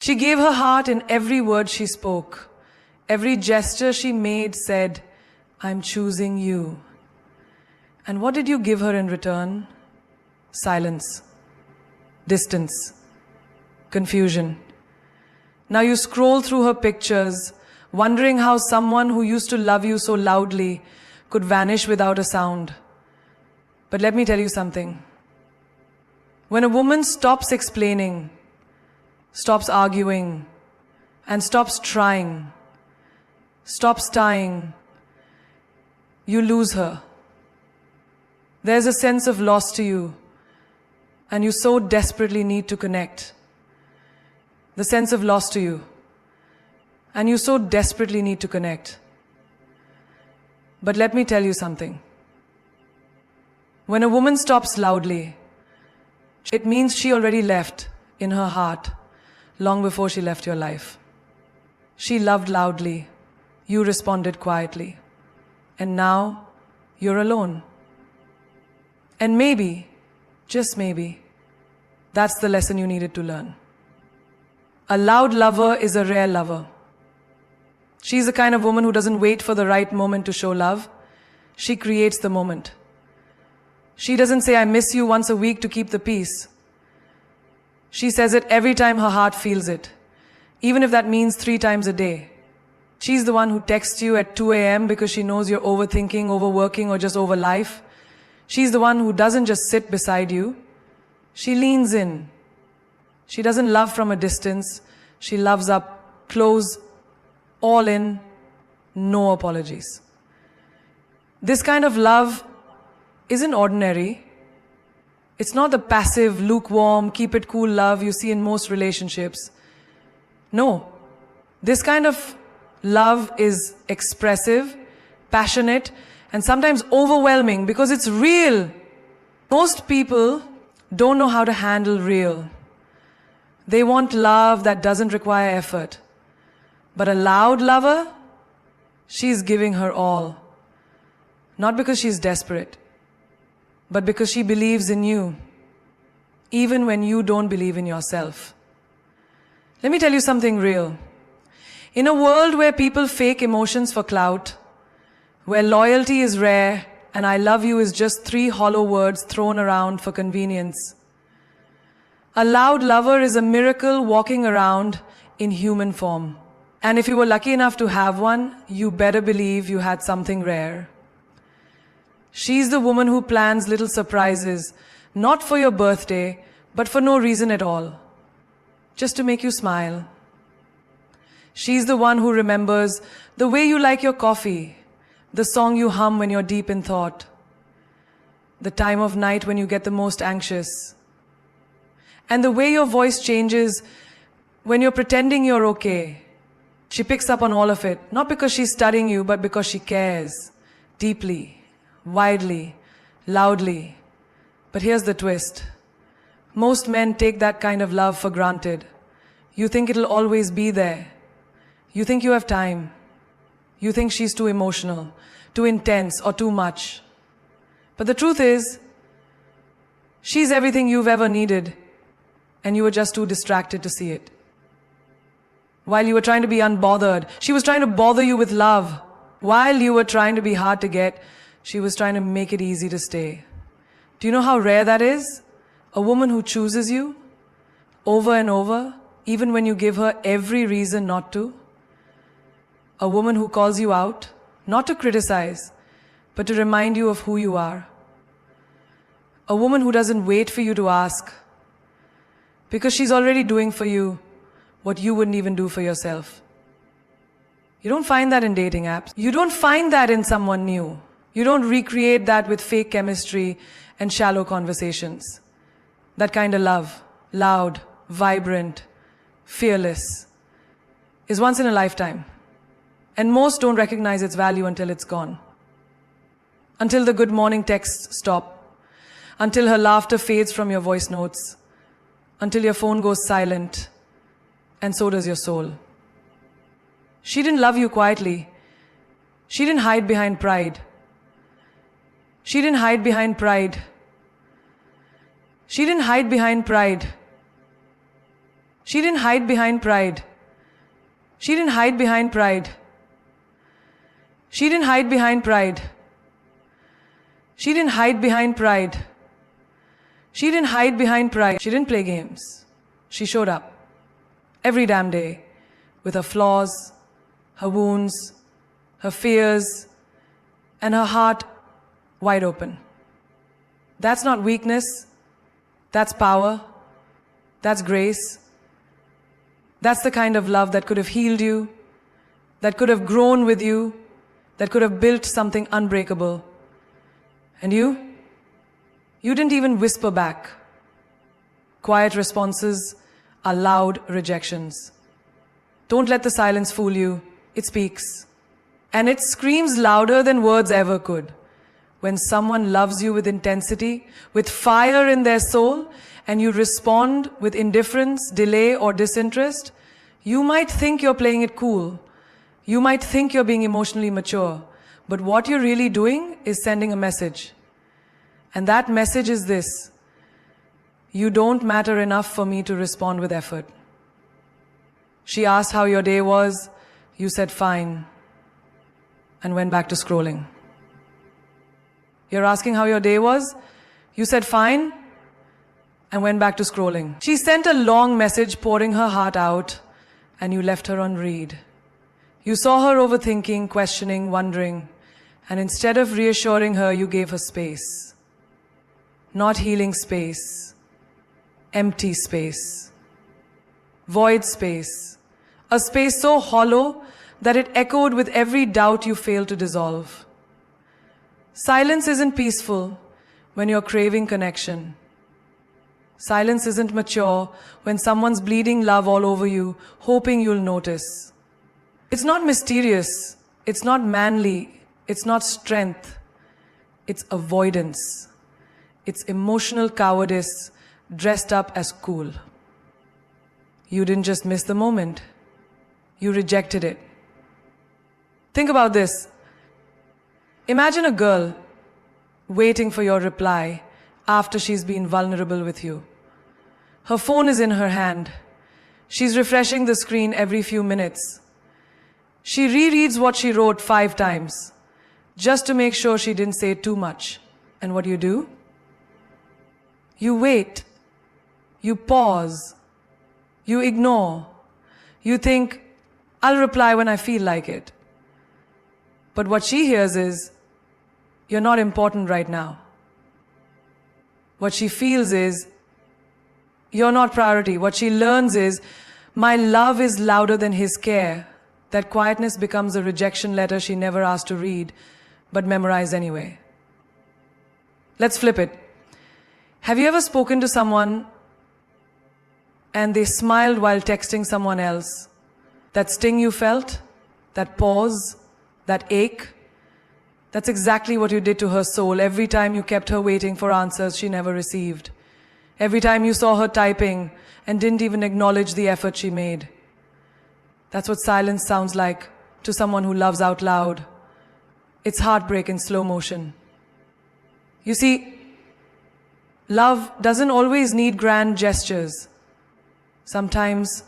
She gave her heart in every word she spoke. Every gesture she made said, I'm choosing you. And what did you give her in return? Silence, distance, confusion. Now you scroll through her pictures, wondering how someone who used to love you so loudly could vanish without a sound. But let me tell you something. When a woman stops explaining, stops arguing, and stops trying, stops tying, you lose her. There's a sense of loss to you, and you so desperately need to connect. The sense of loss to you, and you so desperately need to connect. But let me tell you something. When a woman stops loudly, it means she already left in her heart long before she left your life. She loved loudly, you responded quietly, and now you're alone. And maybe, just maybe, that's the lesson you needed to learn. A loud lover is a rare lover. She's the kind of woman who doesn't wait for the right moment to show love. She creates the moment. She doesn't say, I miss you once a week to keep the peace. She says it every time her heart feels it, even if that means 3 times a day. She's the one who texts you at 2 a.m. because she knows you're overthinking, overworking, or just over life. She's the one who doesn't just sit beside you. She leans in. She doesn't love from a distance. She loves up close, all in, no apologies. This kind of love isn't ordinary. It's not the passive, lukewarm, keep it cool love you see in most relationships. No. This kind of love is expressive, passionate, and sometimes overwhelming because it's real. Most people don't know how to handle real. They want love that doesn't require effort. But a loud lover, she's giving her all. Not because she's desperate, but because she believes in you, even when you don't believe in yourself. Let me tell you something real. In a world where people fake emotions for clout, where loyalty is rare and I love you is just 3 hollow words thrown around for convenience, a loud lover is a miracle walking around in human form. And if you were lucky enough to have one, you better believe you had something rare. She's the woman who plans little surprises, not for your birthday, but for no reason at all, just to make you smile. She's the one who remembers the way you like your coffee, the song you hum when you're deep in thought, the time of night when you get the most anxious, and the way your voice changes when you're pretending you're okay. She picks up on all of it, not because she's studying you, but because she cares deeply, widely, loudly. But here's the twist. Most men take that kind of love for granted. You think it'll always be there. You think you have time. You think she's too emotional, too intense, or too much. But the truth is, she's everything you've ever needed, and you were just too distracted to see it. While you were trying to be unbothered, she was trying to bother you with love. While you were trying to be hard to get, she was trying to make it easy to stay. Do you know how rare that is? A woman who chooses you over and over, even when you give her every reason not to. A woman who calls you out, not to criticize, but to remind you of who you are. A woman who doesn't wait for you to ask, because she's already doing for you what you wouldn't even do for yourself. You don't find that in dating apps. You don't find that in someone new. You don't recreate that with fake chemistry and shallow conversations. That kind of love, loud, vibrant, fearless, is once in a lifetime. And most don't recognize its value until it's gone. Until the good morning texts stop. Until her laughter fades from your voice notes. Until your phone goes silent. And so does your soul. She didn't love you quietly. She didn't hide behind pride. She didn't hide behind pride. She didn't hide behind pride. She didn't hide behind pride. She didn't hide behind pride. She didn't hide behind pride. She didn't hide behind pride. She didn't hide behind pride. She didn't play games. She showed up every damn day with her flaws, her wounds, her fears, and her heart wide open. That's not weakness. That's power. That's grace. That's the kind of love that could have healed you, that could have grown with you, that could have built something unbreakable. And you didn't even whisper back. Quiet responses are loud rejections. Don't let the silence fool you. It speaks. And it screams louder than words ever could. When someone loves you with intensity, with fire in their soul, and you respond with indifference, delay, or disinterest, you might think you're playing it cool. You might think you're being emotionally mature. But what you're really doing is sending a message. And that message is this: you don't matter enough for me to respond with effort. She asked how your day was. You said fine, and went back to scrolling. You're asking how your day was. You said fine, and went back to scrolling. She sent a long message pouring her heart out, and you left her on read. You saw her overthinking, questioning, wondering, and instead of reassuring her, you gave her space. Not healing space, empty space, void space, a space so hollow that it echoed with every doubt you failed to dissolve. Silence isn't peaceful when you're craving connection. Silence isn't mature when someone's bleeding love all over you, hoping you'll notice. It's not mysterious, it's not manly, it's not strength, it's avoidance. It's emotional cowardice dressed up as cool. You didn't just miss the moment, you rejected it. Think about this. Imagine a girl waiting for your reply after she's been vulnerable with you. Her phone is in her hand. She's refreshing the screen every few minutes. She rereads what she wrote 5 times just to make sure she didn't say too much. And what do? You wait. You pause. You ignore. You think, I'll reply when I feel like it. But what she hears is, you're not important right now. What she feels is, you're not priority. What she learns is, my love is louder than his care. That quietness becomes a rejection letter she never asked to read, but memorized anyway. Let's flip it. Have you ever spoken to someone and they smiled while texting someone else? That sting you felt? That pause? That ache? That's exactly what you did to her soul every time you kept her waiting for answers she never received. Every time you saw her typing and didn't even acknowledge the effort she made. That's what silence sounds like to someone who loves out loud. It's heartbreak in slow motion. You see, love doesn't always need grand gestures. Sometimes,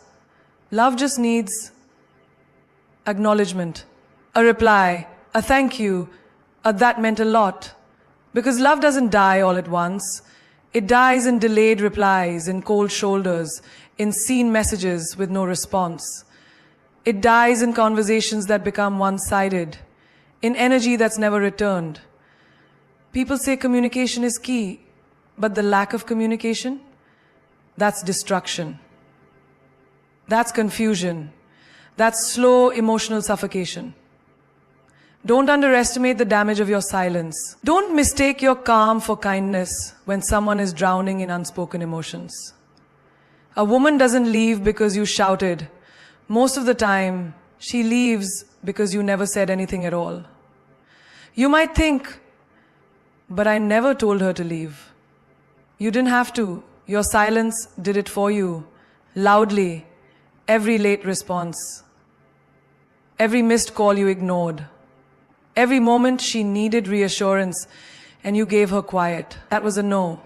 love just needs acknowledgement, a reply, a thank you, a that meant a lot. Because love doesn't die all at once. It dies in delayed replies, in cold shoulders, in seen messages with no response. It dies in conversations that become one-sided, in energy that's never returned. People say communication is key, but the lack of communication, that's destruction. That's confusion. That's slow emotional suffocation. Don't underestimate the damage of your silence. Don't mistake your calm for kindness when someone is drowning in unspoken emotions. A woman doesn't leave because you shouted. Most of the time, she leaves because you never said anything at all. You might think, but I never told her to leave. You didn't have to. Your silence did it for you, loudly, every late response, every missed call you ignored, every moment she needed reassurance and you gave her quiet. That was a no.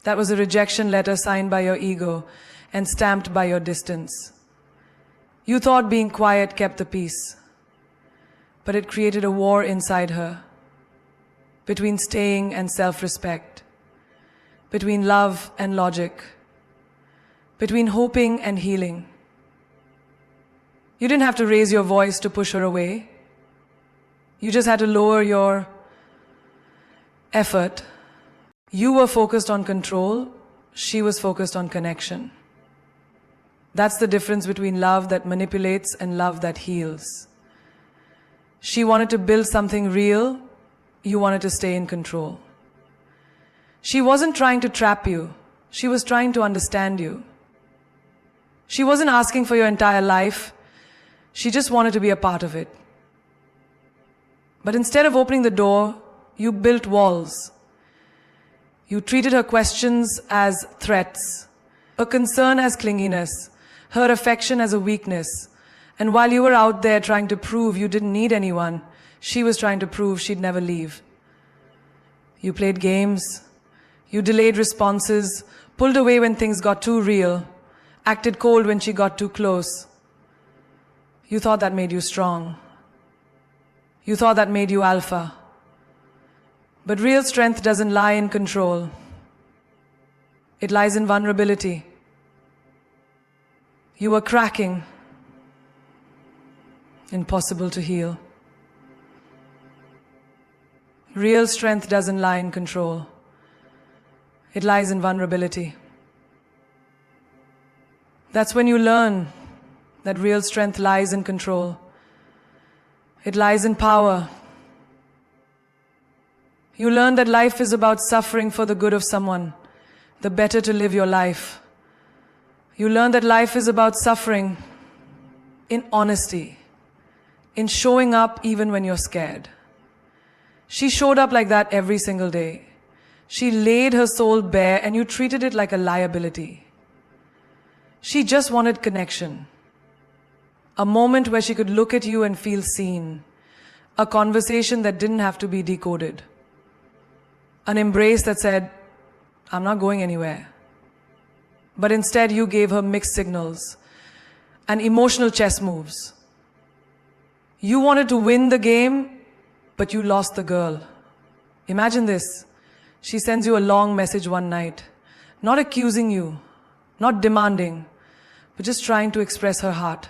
That was a rejection letter signed by your ego. and stamped by your distance. You thought being quiet kept the peace, but it created a war inside her, between staying and self-respect, between love and logic, between hoping and healing. You didn't have to raise your voice to push her away. You just had to lower your effort. You were focused on control. She was focused on connection. That's the difference between love that manipulates and love that heals. She wanted to build something real. You wanted to stay in control. She wasn't trying to trap you. She was trying to understand you. She wasn't asking for your entire life. She just wanted to be a part of it. But instead of opening the door, you built walls. You treated her questions as threats, her concern as clinginess, her affection as a weakness. And while you were out there trying to prove you didn't need anyone, she was trying to prove she'd never leave. You played games. You delayed responses, pulled away when things got too real, acted cold when she got too close. You thought that made you strong. You thought that made you alpha. But real strength doesn't lie in control. It lies in vulnerability. You were cracking. Impossible to heal. Real strength doesn't lie in control. It lies in vulnerability. That's when you learn that real strength lies in control. It lies in power. You learn that life is about suffering for the good of someone, the better to live your life. You learn that life is about suffering in honesty, in showing up even when you're scared. She showed up like that every single day. She laid her soul bare and you treated it like a liability. She just wanted connection. A moment where she could look at you and feel seen. A conversation that didn't have to be decoded. An embrace that said, I'm not going anywhere. But instead you gave her mixed signals and emotional chess moves. You wanted to win the game, but you lost the girl. Imagine this. She sends you a long message one night, not accusing you, not demanding, but just trying to express her heart.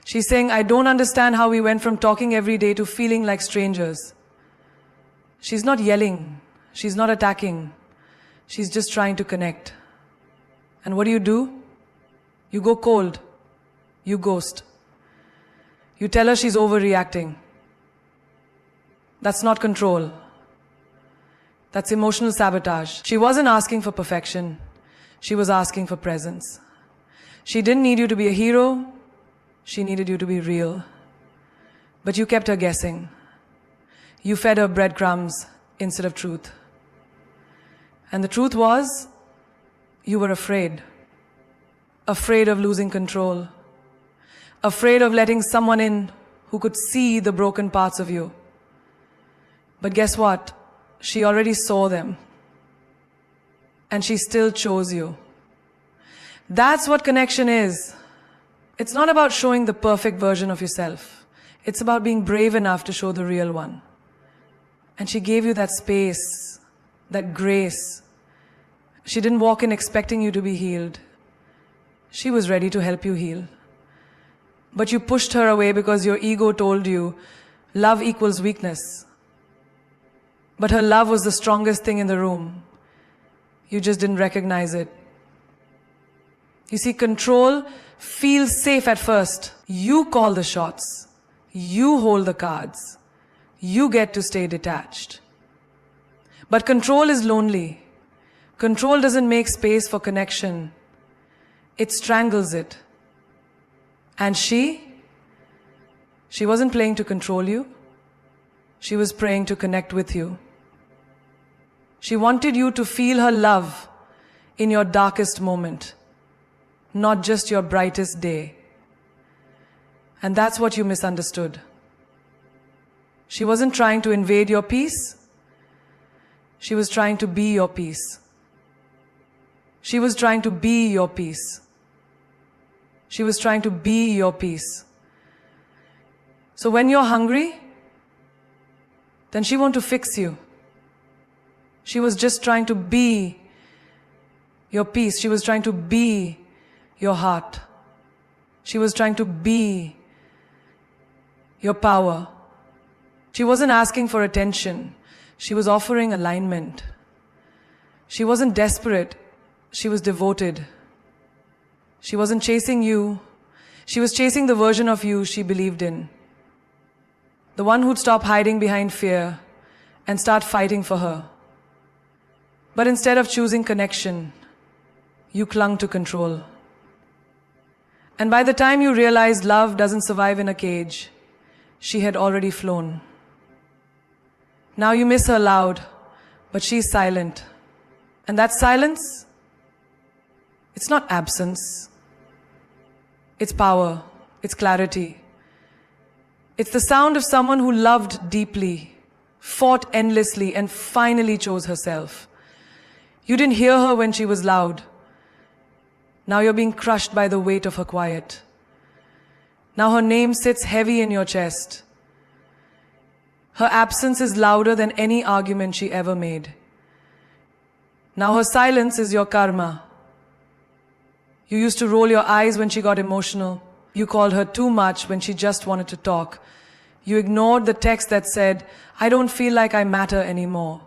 She's saying, I don't understand how we went from talking every day to feeling like strangers. She's not yelling. She's not attacking. She's just trying to connect. And what do? You go cold. You ghost. You tell her she's overreacting. That's not control. That's emotional sabotage. She wasn't asking for perfection. She was asking for presence. She didn't need you to be a hero. She needed you to be real. But you kept her guessing. You fed her breadcrumbs instead of truth. And the truth was, you were afraid. Afraid of losing control. Afraid of letting someone in who could see the broken parts of you. But guess what? She already saw them. And she still chose you. That's what connection is. It's not about showing the perfect version of yourself. It's about being brave enough to show the real one. And she gave you that space, that grace. She didn't walk in expecting you to be healed. She was ready to help you heal. But you pushed her away because your ego told you love equals weakness. But her love was the strongest thing in the room. You just didn't recognize it. You see, control feels safe at first. You call the shots. You hold the cards. You get to stay detached. But control is lonely. Control doesn't make space for connection. It strangles it. And she wasn't playing to control you. She was praying to connect with you. She wanted you to feel her love in your darkest moment, not just your brightest day. And that's what you misunderstood. She wasn't trying to invade your peace. She was trying to be your peace. She was trying to be your peace. She was trying to be your peace. So when you're hungry, then she wants to fix you. She was just trying to be your peace. She was trying to be your heart. She was trying to be your power. She wasn't asking for attention. She was offering alignment. She wasn't desperate. She was devoted. She wasn't chasing you. She was chasing the version of you she believed in. The one who'd stop hiding behind fear and start fighting for her. But instead of choosing connection, you clung to control. And by the time you realized love doesn't survive in a cage, she had already flown. Now you miss her loud, but she's silent. And that silence, it's not absence. It's power. It's clarity. It's the sound of someone who loved deeply, fought endlessly, and finally chose herself. You didn't hear her when she was loud. Now you're being crushed by the weight of her quiet. Now her name sits heavy in your chest. Her absence is louder than any argument she ever made. Now her silence is your karma. You used to roll your eyes when she got emotional. You called her too much when she just wanted to talk. You ignored the text that said, "I don't feel like I matter anymore."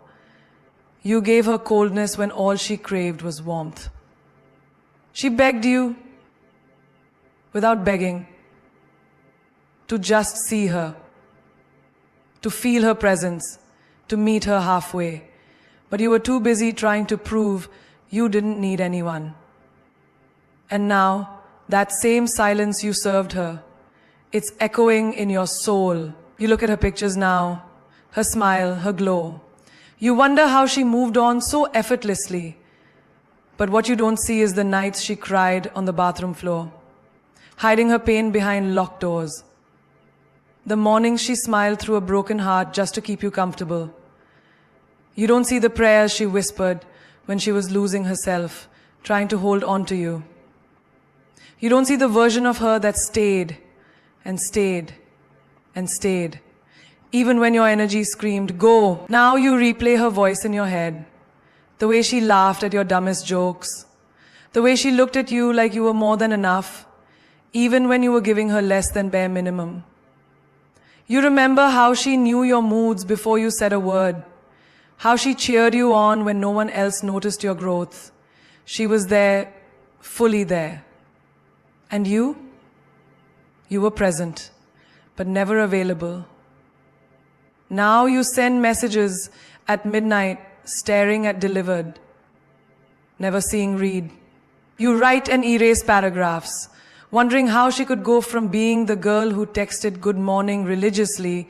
You gave her coldness when all she craved was warmth. She begged you, without begging, to just see her, to feel her presence, to meet her halfway. But you were too busy trying to prove you didn't need anyone. And now, that same silence you served her, it's echoing in your soul. You look at her pictures now, her smile, her glow. You wonder how she moved on so effortlessly. But what you don't see is the nights she cried on the bathroom floor, hiding her pain behind locked doors. The mornings she smiled through a broken heart just to keep you comfortable. You don't see the prayers she whispered when she was losing herself, trying to hold on to you. You don't see the version of her that stayed and stayed and stayed, even when your energy screamed, "Go!" Now you replay her voice in your head. The way she laughed at your dumbest jokes. The way she looked at you like you were more than enough, even when you were giving her less than bare minimum. You remember how she knew your moods before you said a word. How she cheered you on when no one else noticed your growth. She was there, fully there. And you were present, but never available. Now you send messages at midnight, staring at delivered, never seeing read. You write and erase paragraphs, wondering how she could go from being the girl who texted good morning religiously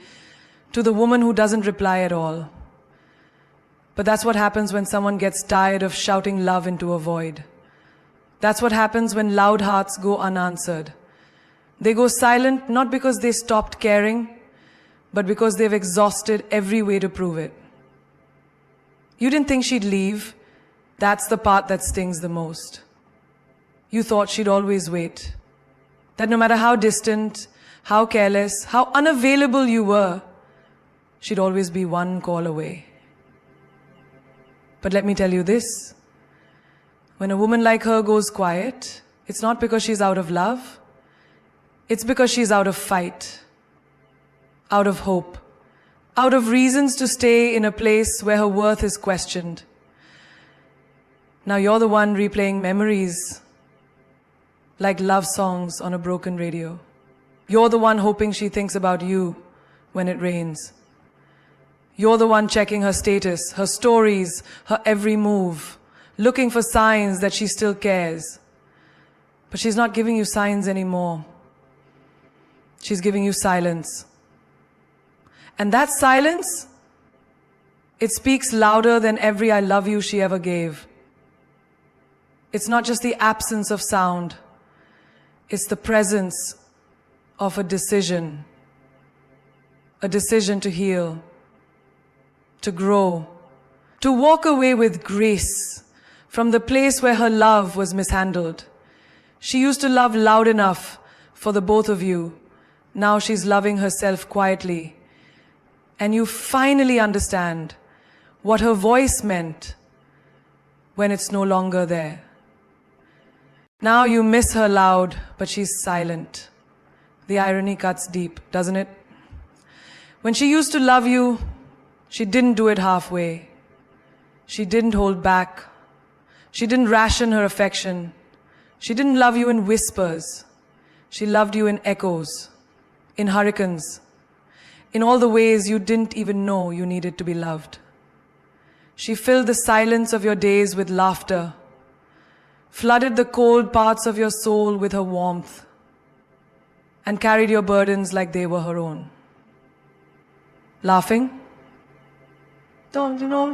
to the woman who doesn't reply at all. But that's what happens when someone gets tired of shouting love into a void. That's what happens when loud hearts go unanswered. They go silent not because they stopped caring, but because they've exhausted every way to prove it. You didn't think she'd leave. That's the part that stings the most. You thought she'd always wait. That no matter how distant, how careless, how unavailable you were, she'd always be one call away. But let me tell you this. When a woman like her goes quiet, it's not because she's out of love. It's because she's out of fight, out of hope, out of reasons to stay in a place where her worth is questioned. Now you're the one replaying memories like love songs on a broken radio. You're the one hoping she thinks about you when it rains. You're the one checking her status, her stories, her every move, looking for signs that she still cares. But she's not giving you signs anymore. She's giving you silence. And that silence, it speaks louder than every "I love you" she ever gave. It's not just the absence of sound. It's the presence of a decision to heal, to grow, to walk away with grace from the place where her love was mishandled. She used to love loud enough for the both of you. Now she's loving herself quietly. And you finally understand what her voice meant when it's no longer there. Now you miss her loud, but she's silent. The irony cuts deep, doesn't it? When she used to love you, she didn't do it halfway. She didn't hold back. She didn't ration her affection. She didn't love you in whispers. She loved you in echoes, in hurricanes, in all the ways you didn't even know you needed to be loved. She filled the silence of your days with laughter, flooded the cold parts of your soul with her warmth, and carried your burdens like they were her own. Laughing? Don't you know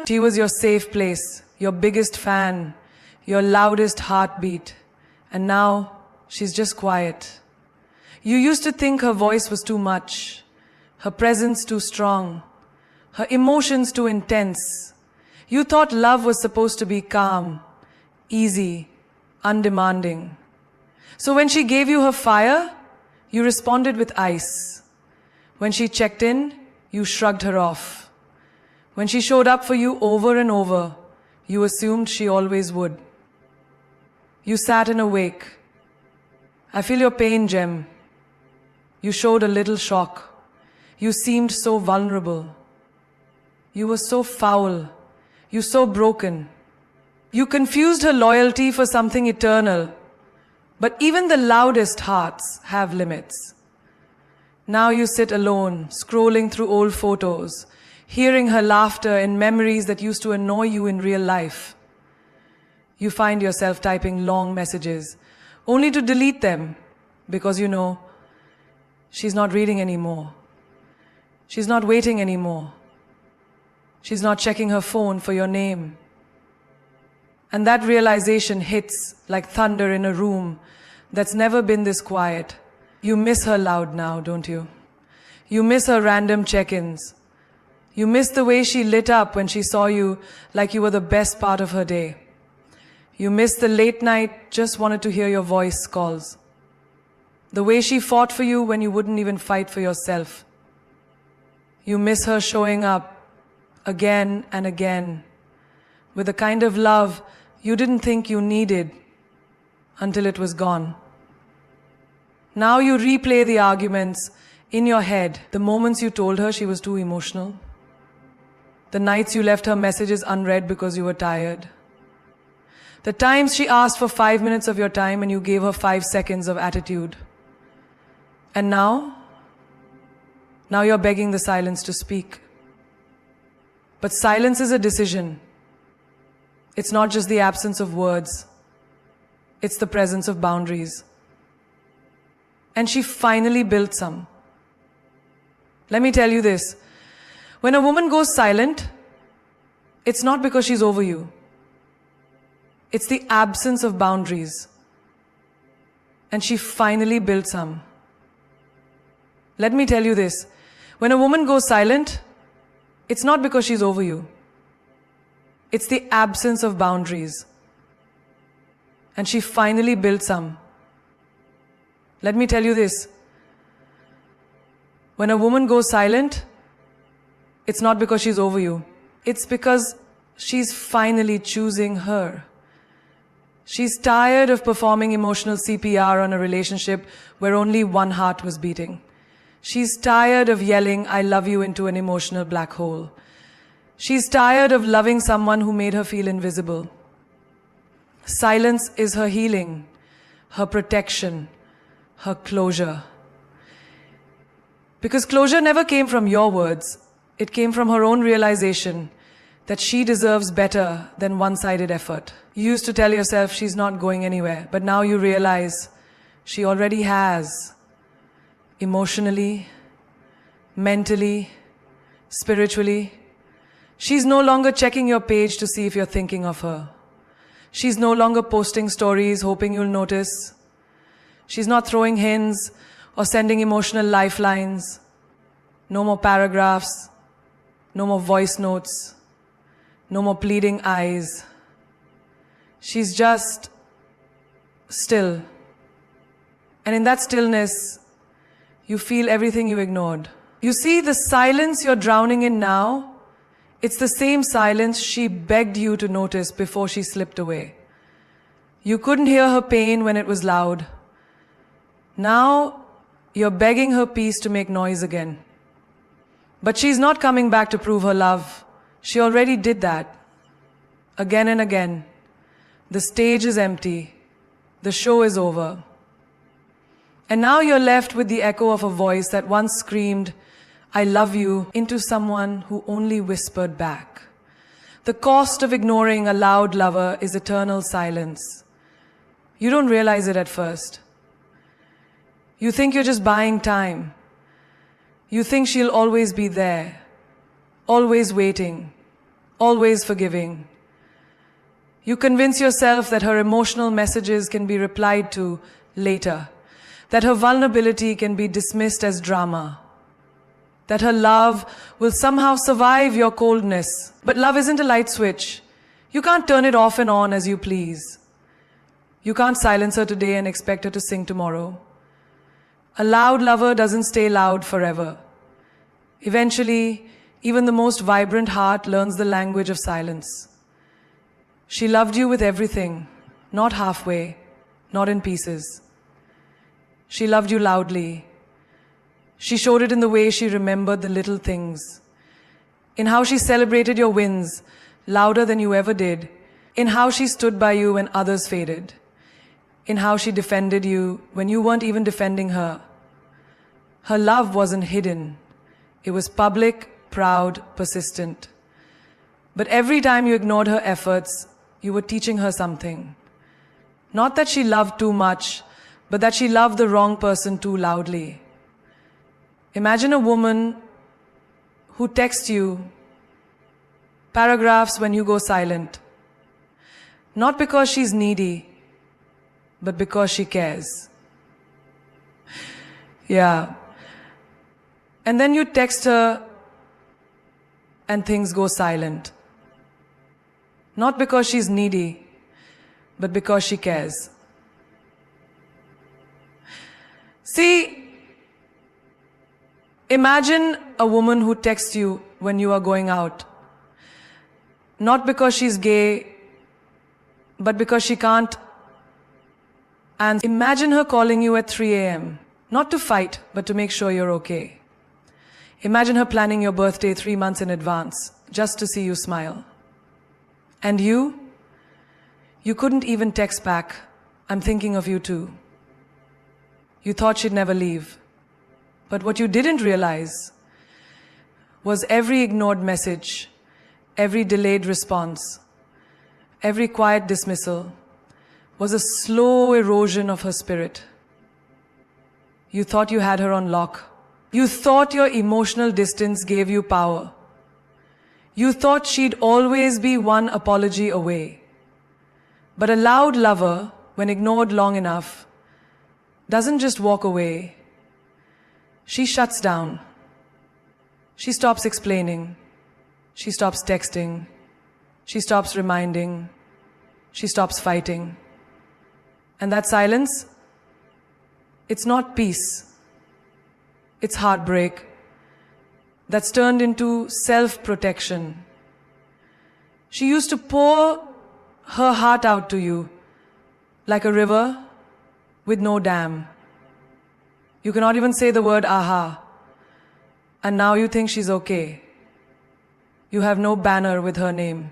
She was your safe place, your biggest fan, your loudest heartbeat. And now she's just quiet. You used to think her voice was too much, her presence too strong, her emotions too intense. You thought love was supposed to be calm, easy, undemanding. So when she gave you her fire, you responded with ice. When she checked in, you shrugged her off. When she showed up for you over and over, you assumed she always would. You sat in a wake. I feel your pain, Jem. You showed a little shock. You seemed so vulnerable. You were so foul. You so broken. You confused her loyalty for something eternal. But even the loudest hearts have limits. Now you sit alone, scrolling through old photos, hearing her laughter and memories that used to annoy you in real life. You find yourself typing long messages, only to delete them because you know she's not reading anymore. She's not waiting anymore. She's not checking her phone for your name. And that realization hits like thunder in a room that's never been this quiet. You miss her loud now, don't you? You miss her random check-ins. You miss the way she lit up when she saw you like you were the best part of her day. You miss the late night, just wanted to hear your voice calls. The way she fought for you when you wouldn't even fight for yourself. You miss her showing up again and again with a kind of love you didn't think you needed until it was gone. Now you replay the arguments in your head, the moments you told her she was too emotional, the nights you left her messages unread because you were tired, the times she asked for 5 minutes of your time and you gave her 5 seconds of attitude. And now you're begging the silence to speak. But silence is a decision. It's not just the absence of words. It's the presence of boundaries. And she finally built some. Let me tell you this. When a woman goes silent, it's not because she's over you. It's the absence of boundaries. And she finally built some. Let me tell you this. When a woman goes silent, it's not because she's over you. It's the absence of boundaries. And she finally built some. Let me tell you this. When a woman goes silent, it's not because she's over you. It's because she's finally choosing her. She's tired of performing emotional CPR on a relationship where only one heart was beating. She's tired of yelling, "I love you" into an emotional black hole. She's tired of loving someone who made her feel invisible. Silence is her healing, her protection, her closure. Because closure never came from your words. It came from her own realization that she deserves better than one-sided effort. You used to tell yourself she's not going anywhere, but now you realize she already has. emotionally, mentally, spiritually. She's no longer checking your page to see if you're thinking of her. She's no longer posting stories hoping you'll notice. She's not throwing hints or sending emotional lifelines. No more paragraphs. No more voice notes. No more pleading eyes. She's just still. And in that stillness, you feel everything you ignored. You see, the silence you're drowning in now, it's the same silence she begged you to notice before she slipped away. You couldn't hear her pain when it was loud. Now, you're begging her peace to make noise again. But she's not coming back to prove her love. She already did that. Again and again. The stage is empty. The show is over. And now you're left with the echo of a voice that once screamed, "I love you," into someone who only whispered back. The cost of ignoring a loud lover is eternal silence. You don't realize it at first. You think you're just buying time. You think she'll always be there, always waiting, always forgiving. You convince yourself that her emotional messages can be replied to later, that her vulnerability can be dismissed as drama, that her love will somehow survive your coldness. But love isn't a light switch. You can't turn it off and on as you please. You can't silence her today and expect her to sing tomorrow. A loud lover doesn't stay loud forever. Eventually, even the most vibrant heart learns the language of silence. She loved you with everything, not halfway, not in pieces. She loved you loudly. She showed it in the way she remembered the little things, in how she celebrated your wins louder than you ever did, in how she stood by you when others faded, in how she defended you when you weren't even defending her. Her love wasn't hidden. It was public, proud, persistent. But every time you ignored her efforts, you were teaching her something. Not that she loved too much, but that she loved the wrong person too loudly. Imagine a woman who texts you paragraphs when you go silent. Not because she's needy, but because she cares. Yeah. And then you text her and things go silent. Not because she's needy, but because she cares. See, imagine a woman who texts you when you are going out. Not because she's gay, but because she can't. And imagine her calling you at 3 a.m. Not to fight, but to make sure you're okay. Imagine her planning your birthday 3 months in advance, just to see you smile. And you couldn't even text back, "I'm thinking of you too." You thought she'd never leave. But what you didn't realize was every ignored message, every delayed response, every quiet dismissal was a slow erosion of her spirit. You thought you had her on lock. You thought your emotional distance gave you power. You thought she'd always be one apology away. But a loud lover, when ignored long enough, doesn't just walk away. She shuts down. She stops explaining. She stops texting. She stops reminding. She stops fighting. And that silence, it's not peace. It's heartbreak that's turned into self-protection. She used to pour her heart out to you like a river with no dam. You cannot even say the word aha. And now you think she's okay. You have no banner with her name.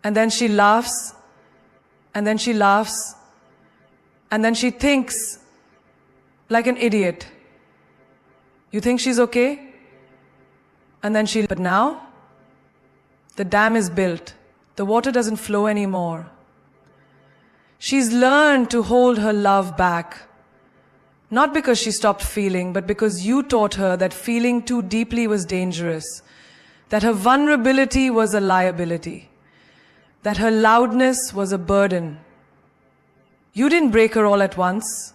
And then she laughs, and then she laughs, and then she thinks like an idiot. You think she's okay? And then but now, the dam is built. The water doesn't flow anymore. She's learned to hold her love back. Not because she stopped feeling, but because you taught her that feeling too deeply was dangerous, that her vulnerability was a liability, that her loudness was a burden. You didn't break her all at once.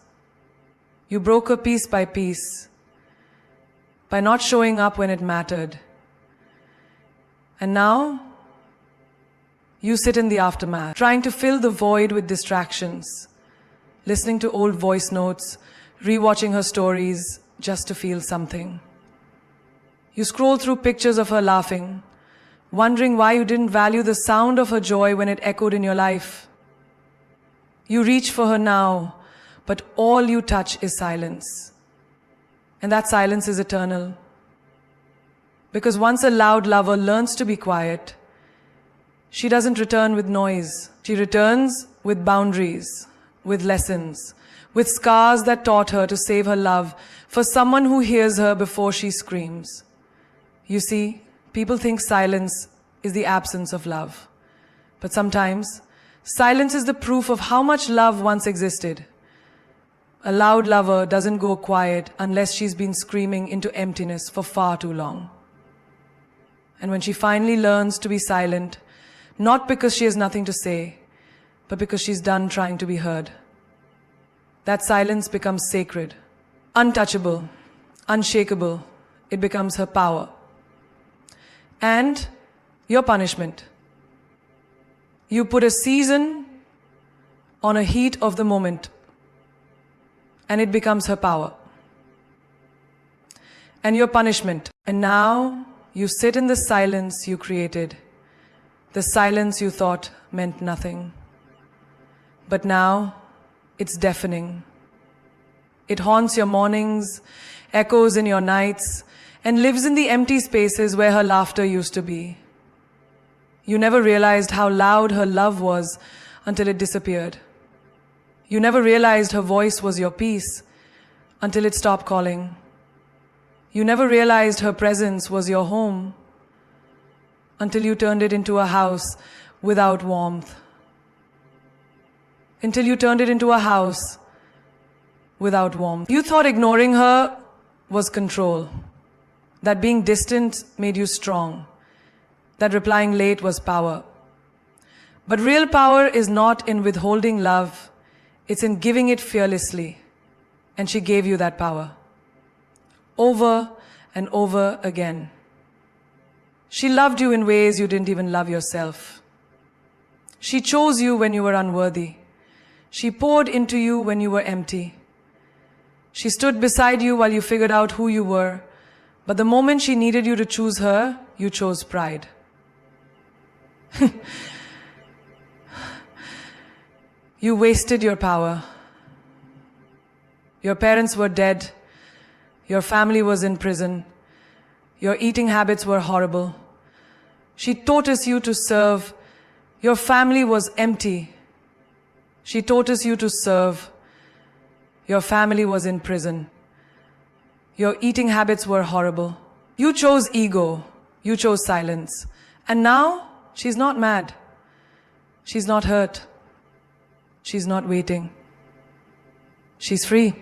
You broke her piece by piece, by not showing up when it mattered. And now, you sit in the aftermath, trying to fill the void with distractions, listening to old voice notes, rewatching her stories just to feel something. You scroll through pictures of her laughing, wondering why you didn't value the sound of her joy when it echoed in your life. You reach for her now, but all you touch is silence. And that silence is eternal. Because once a loud lover learns to be quiet, she doesn't return with noise. She returns with boundaries, with lessons, with scars that taught her to save her love for someone who hears her before she screams. You see, people think silence is the absence of love. But sometimes, silence is the proof of how much love once existed. A loud lover doesn't go quiet unless she's been screaming into emptiness for far too long. And when she finally learns to be silent, not because she has nothing to say, but because she's done trying to be heard, that silence becomes sacred, untouchable, unshakable. It becomes her power. And your punishment. You put a season on a heat of the moment, and it becomes her power. And your punishment. And now you sit in the silence you created, the silence you thought meant nothing. But now it's deafening. It haunts your mornings, echoes in your nights, and lives in the empty spaces where her laughter used to be. You never realized how loud her love was until it disappeared. You never realized her voice was your peace until it stopped calling. You never realized her presence was your home until you turned it into a house without warmth. Until you turned it into a house without warmth. You thought ignoring her was control, that being distant made you strong, that replying late was power. But real power is not in withholding love, it's in giving it fearlessly. And she gave you that power. Over and over again. She loved you in ways you didn't even love yourself. She chose you when you were unworthy. She poured into you when you were empty. She stood beside you while you figured out who you were. But the moment she needed you to choose her, you chose pride. You wasted your power. Your parents were dead. Your family was in prison. Your eating habits were horrible. She taught us you to serve. Your family was empty. She taught us you to serve. Your family was in prison. Your eating habits were horrible. You chose ego. You chose silence. And now, she's not mad. She's not hurt. She's not waiting. She's free.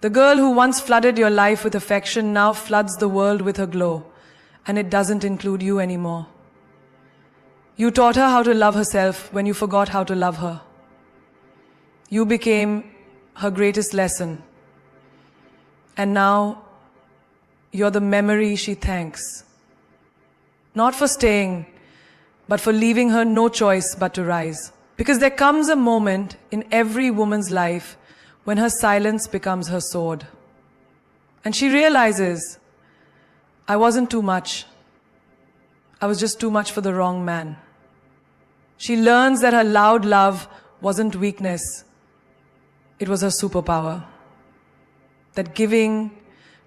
The girl who once flooded your life with affection now floods the world with her glow, and it doesn't include you anymore. You taught her how to love herself when you forgot how to love her. You became her greatest lesson. And now, you're the memory she thanks. Not for staying, but for leaving her no choice but to rise. Because there comes a moment in every woman's life when her silence becomes her sword. And she realizes, I wasn't too much. I was just too much for the wrong man. She learns that her loud love wasn't weakness. It was her superpower. That giving,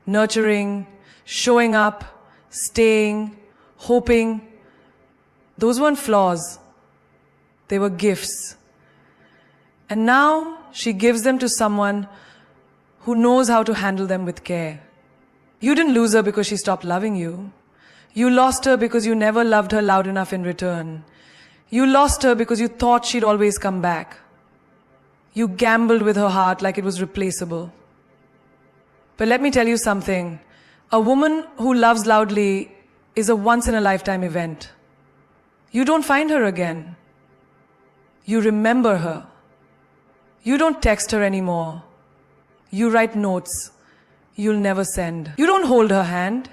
nurturing, showing up, staying, hoping, those weren't flaws. They were gifts. And now she gives them to someone who knows how to handle them with care. You didn't lose her because she stopped loving you. You lost her because you never loved her loud enough in return. You lost her because you thought she'd always come back. You gambled with her heart like it was replaceable. But let me tell you something. A woman who loves loudly is a once-in-a-lifetime event. You don't find her again. You remember her. You don't text her anymore. You write notes you'll never send. You don't hold her hand.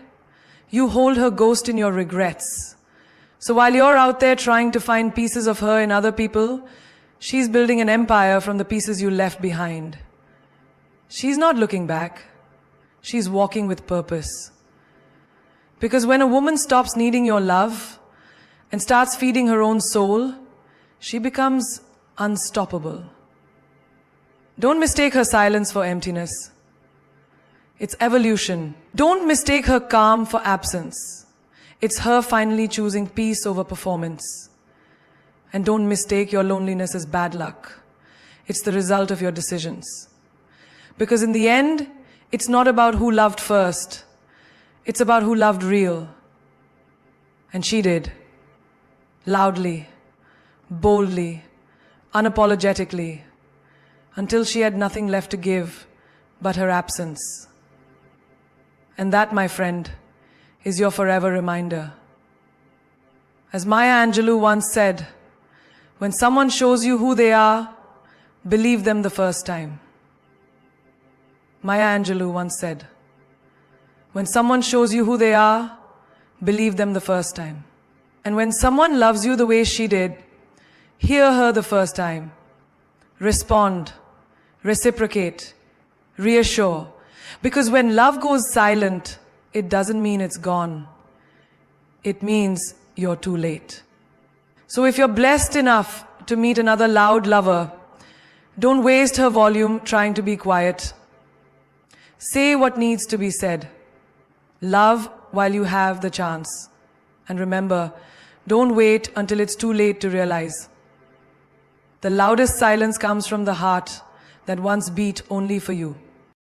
You hold her ghost in your regrets. So while you're out there trying to find pieces of her in other people, she's building an empire from the pieces you left behind. She's not looking back. She's walking with purpose. Because when a woman stops needing your love and starts feeding her own soul, she becomes unstoppable. Don't mistake her silence for emptiness. It's evolution. Don't mistake her calm for absence. It's her finally choosing peace over performance. And don't mistake your loneliness as bad luck. It's the result of your decisions. Because in the end, it's not about who loved first. It's about who loved real. And she did. Loudly, boldly, unapologetically, until she had nothing left to give but her absence. And that, my friend, is your forever reminder. As Maya Angelou once said, when someone shows you who they are, believe them the first time. Maya Angelou once said, when someone shows you who they are, believe them the first time. And when someone loves you the way she did, hear her the first time. Respond, reciprocate, reassure. Because when love goes silent, it doesn't mean it's gone. It means you're too late. So if you're blessed enough to meet another loud lover, don't waste her volume trying to be quiet. Say what needs to be said. Love while you have the chance. And remember, don't wait until it's too late to realize. The loudest silence comes from the heart that once beat only for you.